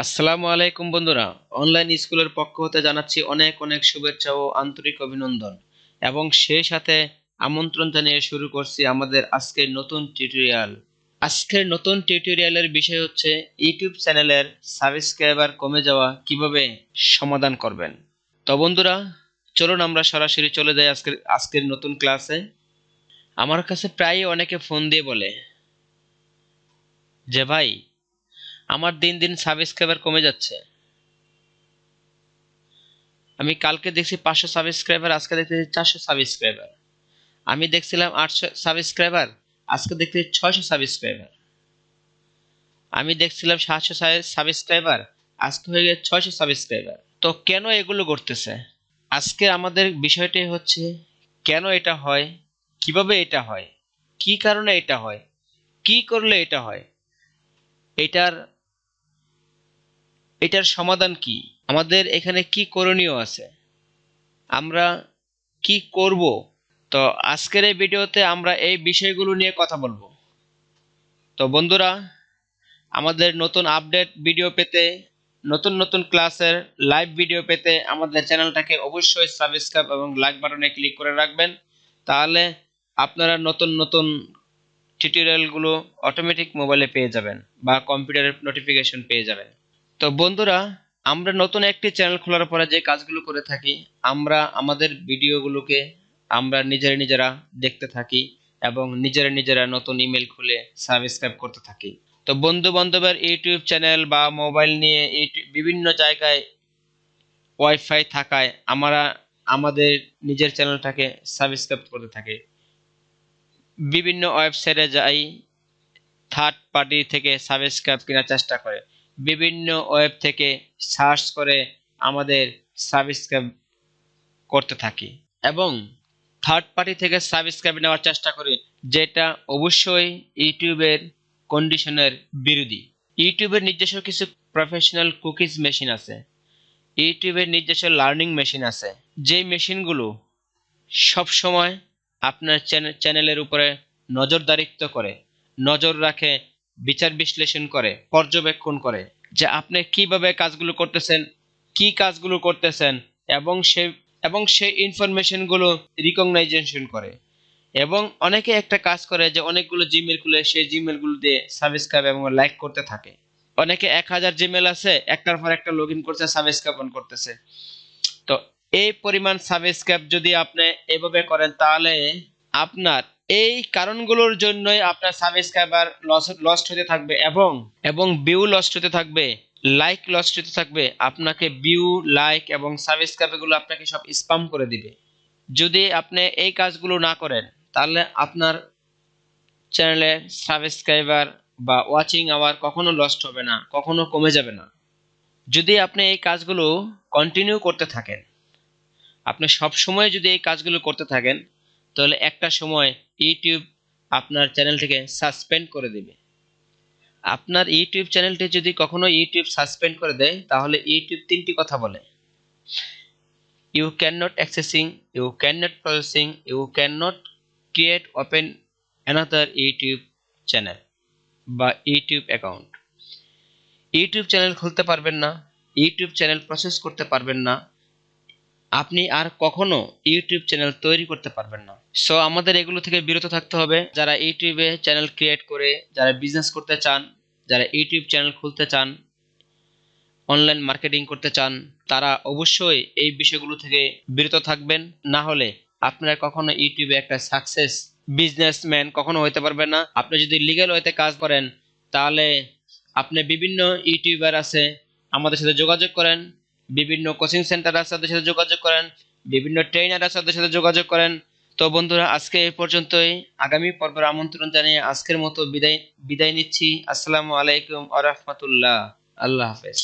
আসসালামু আলাইকুম বন্ধুরা, অনলাইন স্কুলের পক্ষ হতে জানাচ্ছি অনেক অনেক শুভেচ্ছা ও আন্তরিক অভিনন্দন এবং সেই সাথে আমন্ত্রণ জানিয়ে শুরু করছি আমাদের আজকের নতুন টিউটোরিয়াল। আজকের নতুন টিউটোরিয়ালের বিষয় হচ্ছে ইউটিউব চ্যানেলের সাবস্ক্রাইবার কমে যাওয়া কিভাবে সমাধান করবেন। তো বন্ধুরা, চলুন আমরা সরাসরি চলে যাই আজকের নতুন ক্লাসে। আমার কাছে প্রায় অনেকে ফোন দিয়ে বলে যে ভাই, আমার দিন দিন সাবস্ক্রাইবার কমে যাচ্ছে। আমি কালকে দেখছি 500 সাবস্ক্রাইবার, আজকে দেখতেছি 400 সাবস্ক্রাইবার। আমি দেখছিলাম 800 সাবস্ক্রাইবার, আজকে দেখতেছি 600 সাবস্ক্রাইবার। আমি দেখছিলাম 700 সাবস্ক্রাইবার, আজকে হয়ে গেছে 600 সাবস্ক্রাইবার। তো কেন এগুলো ঘটতেছে? আজকে আমাদের বিষয়টাই হচ্ছে কেন এটা হয়, কিভাবে এটা হয়, কি কারণে এটা হয়, কি করলে এটা হয়, এটার এটার সমাধান কি, আমাদের এখানে কি করণীয় আছে, আমরা কি করব। তো আজকের এই ভিডিওতে আমরা এই বিষয়গুলো নিয়ে কথা বলবো। তো বন্ধুরা, আমাদের নতুন আপডেট ভিডিও পেতে, নতুন নতুন ক্লাসের লাইভ ভিডিও পেতে আমাদের চ্যানেলটাকে অবশ্যই সাবস্ক্রাইব এবং লাইক বাটনে ক্লিক করে রাখবেন। তাহলে আপনারা নতুন নতুন টিউটোরিয়ালগুলো অটোমেটিক মোবাইলে পেয়ে যাবেন বা কম্পিউটারের নোটিফিকেশন পেয়ে যাবেন। তো বন্ধুরা, আমরা নতুন একটি চ্যানেল খোলার পরে যে কাজগুলো করে থাকি, আমরা আমাদের ভিডিওগুলোকে আমরা নিজেরা দেখতে থাকি এবং নিজেরা নতুন ইমেল খুলে সাবস্ক্রাইব করতে থাকি। তো বন্ধু বান্ধবের ইউটিউব চ্যানেল বা মোবাইল নিয়ে বিভিন্ন জায়গায় ওয়াইফাই থাকায় আমরা আমাদের নিজের চ্যানেলটাকে সাবস্ক্রাইব করতে থাকি। বিভিন্ন ওয়েবসাইটে যাই, থার্ড পার্টি থেকে সাবস্ক্রাইব কেনার চেষ্টা করে, বিভিন্ন ওয়েব থেকে সার্চ করে আমাদের সাবস্ক্রাইব করতে থাকি এবং থার্ড পার্টি থেকে সাবস্ক্রাইব নেওয়ার চেষ্টা করি, যেটা অবশ্যই ইউটিউবের কন্ডিশনের বিরোধী। ইউটিউবের নিজস্ব কিছু প্রফেশনাল কুকিজ মেশিন আছে, ইউটিউবের নিজস্ব লার্নিং মেশিন আছে, যেই মেশিনগুলো সব সময় আপনার চ্যানেলের উপরে নজরদারিত্ব করে, নজর রাখে, বিচার বিশ্লেষণ করে, পর্যবেক্ষণ করে যে আপনি কিভাবে কাজগুলো করতেছেন, কি কাজগুলো করতেছেন এবং সেই ইনফরমেশনগুলো রিকগনাইজেশন করে। এবং অনেকে একটা কাজ করে যে অনেকগুলো জিমেল খুলে সেই জিমেলগুলো দিয়ে সাবস্ক্রাইব এবং লাইক করতে থাকে। অনেকে 1000 জিমেল আছে, একটার পর একটা লগ ইন করছে, সাবস্ক্রাইব অন করতেছে। তো এই পরিমাণ সাবস্ক্রাইব যদি আপনি এভাবে করেন, তাহলে আপনার এই কারণগুলোর জন্যই আপনার সাবস্ক্রাইবার লস্ট হতে থাকবে এবং ভিউ লস্ট হতে থাকবে, লাইক লস্ট হতে থাকবে। আপনাকে ভিউ, লাইক এবং সাবস্ক্রাইব এগুলো আপনাকে সব স্প্যাম করে দিবে। যদি আপনি এই কাজগুলো না করেন, তাহলে আপনার চ্যানেলে সাবস্ক্রাইবার বা ওয়াচিং আওয়ার কখনো লস্ট হবে না, কখনো কমে যাবে না। যদি আপনি এই কাজগুলো কন্টিনিউ করতে থাকেন, আপনি সব সময় যদি এই কাজগুলো করতে থাকেন, তাহলে একটা সময় ইউটিউব আপনার চ্যানেলটিকে সাসপেন্ড করে দেবে। আপনার ইউটিউব চ্যানেলটি যদি কখনো ইউটিউব সাসপেন্ড করে দেয়, তাহলে ইউটিউব তিনটি কথা বলে: you can not accessing, you can not processing, you can not create open another YouTube channel বা ইউটিউব অ্যাকাউন্ট। ইউটিউব চ্যানেল খুলতে পারবেন না, ইউটিউব চ্যানেল প্রসেস করতে পারবেন না, আপনি আর কখনো ইউটিউব চ্যানেল তৈরি করতে পারবেন না। সো আমাদের এগুলো থেকে বিরত থাকতে হবে। যারা ইউটিউবে চ্যানেল ক্রিয়েট করে, যারা বিজনেস করতে চান, যারা ইউটিউব চ্যানেল খুলতে চান, অনলাইন মার্কেটিং করতে চান, তারা অবশ্যই এই বিষয়গুলো থেকে বিরত থাকবেন। না হলে আপনারা কখনো ইউটিউবে একটা সাকসেস বিজনেসম্যান কখনো হতে পারবেন না। আপনি যদি লিগ্যাল ওয়েতে কাজ করেন, তাহলে আপনি বিভিন্ন ইউটিউবার আছে, আমাদের সাথে যোগাযোগ করেন, বিভিন্ন কোচিং সেন্টার আছে তাদের সাথে যোগাযোগ করেন, বিভিন্ন ট্রেনার আছে তাদের সাথে যোগাযোগ করেন। তো বন্ধুরা, আজকে এই পর্যন্তই। আগামী পর্বের আমন্ত্রণ জানিয়ে আজকের মতো বিদায় নিচ্ছি। আসসালামু আলাইকুম ওয়া রাহমাতুল্লাহ। আল্লাহ হাফেজ।